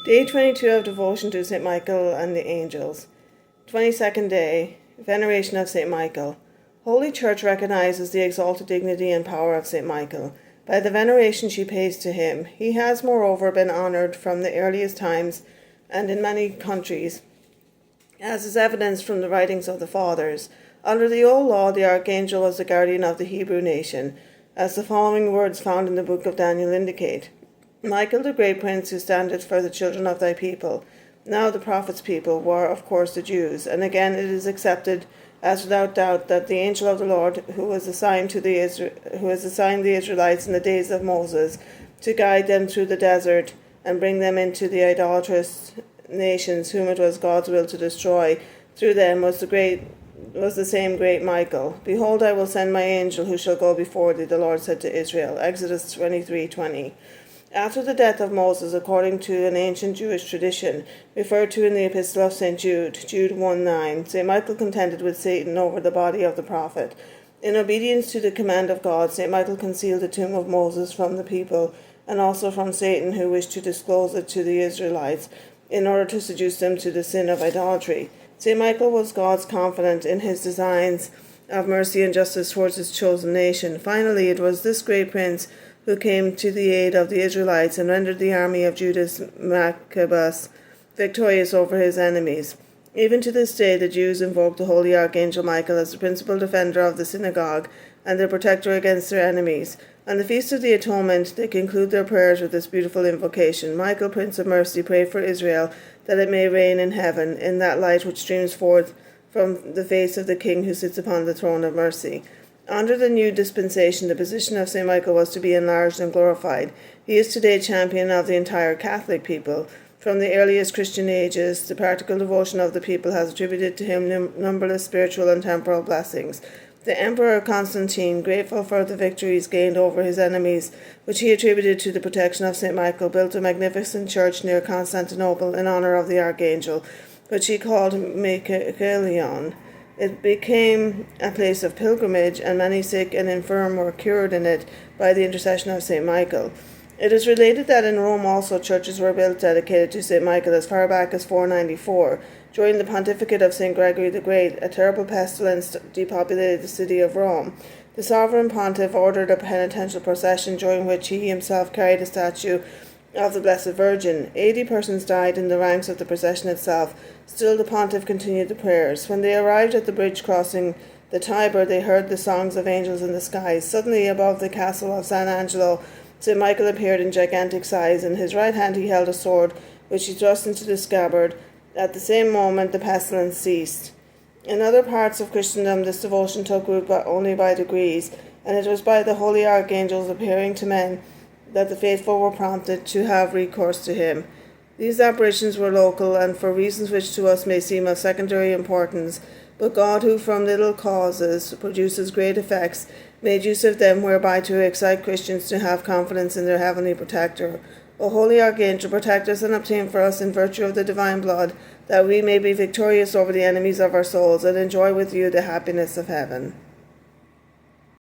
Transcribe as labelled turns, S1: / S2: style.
S1: Day 22 of Devotion to St. Michael and the Angels. 22nd Day, Veneration of St. Michael. Holy Church recognizes the exalted dignity and power of St. Michael. By the veneration she pays to him, he has moreover been honoured from the earliest times and in many countries, as is evidenced from the writings of the Fathers. Under the old law, the archangel was the guardian of the Hebrew nation, as the following words found in the book of Daniel indicate. Michael, the great prince who standeth for the children of thy people. Now the prophet's people were, of course, the Jews, and again it is accepted as without doubt that the angel of the Lord, who was assigned the Israelites in the days of Moses to guide them through the desert and bring them into the idolatrous nations whom it was God's will to destroy through them, was the same great Michael. Behold, I will send my angel who shall go before thee, the Lord said to Israel. Exodus 23:20. After the death of Moses, according to an ancient Jewish tradition, referred to in the Epistle of St. Jude, Jude 1:9, St. Michael contended with Satan over the body of the prophet. In obedience to the command of God, St. Michael concealed the tomb of Moses from the people, and also from Satan, who wished to disclose it to the Israelites, in order to seduce them to the sin of idolatry. St. Michael was God's confidant in his designs of mercy and justice towards his chosen nation. Finally, it was this great prince who came to the aid of the Israelites and rendered the army of Judas Maccabeus victorious over his enemies. Even to this day, the Jews invoke the holy archangel Michael as the principal defender of the synagogue and their protector against their enemies. On the Feast of the Atonement, they conclude their prayers with this beautiful invocation. Michael, Prince of Mercy, pray for Israel, that it may reign in heaven, in that light which streams forth from the face of the King who sits upon the throne of mercy. Under the new dispensation, the position of St. Michael was to be enlarged and glorified. He is today champion of the entire Catholic people. From the earliest Christian ages, the practical devotion of the people has attributed to him numberless spiritual and temporal blessings. The Emperor Constantine, grateful for the victories gained over his enemies, which he attributed to the protection of St. Michael, built a magnificent church near Constantinople in honor of the archangel, which he called Michaelion. It became a place of pilgrimage, and many sick and infirm were cured in it by the intercession of St. Michael. It is related that in Rome also churches were built dedicated to St. Michael as far back as 494. During the pontificate of St. Gregory the Great, a terrible pestilence depopulated the city of Rome. The sovereign pontiff ordered a penitential procession, during which he himself carried a statue of the Blessed Virgin. 80 persons died in the ranks of the procession itself. Still the pontiff continued the prayers. When they arrived at the bridge crossing the Tiber, they heard the songs of angels in the skies. Suddenly, above the castle of San Angelo, St. Michael appeared in gigantic size. In his right hand he held a sword, which he thrust into the scabbard. At the same moment the pestilence ceased. In other parts of Christendom, this devotion took root only by degrees, and it was by the holy archangels appearing to men that the faithful were prompted to have recourse to him. These apparitions were local, and for reasons which to us may seem of secondary importance, but God, who from little causes produces great effects, made use of them whereby to excite Christians to have confidence in their heavenly protector. O holy archangel, protect us and obtain for us in virtue of the divine blood, that we may be victorious over the enemies of our souls and enjoy with you the happiness of heaven.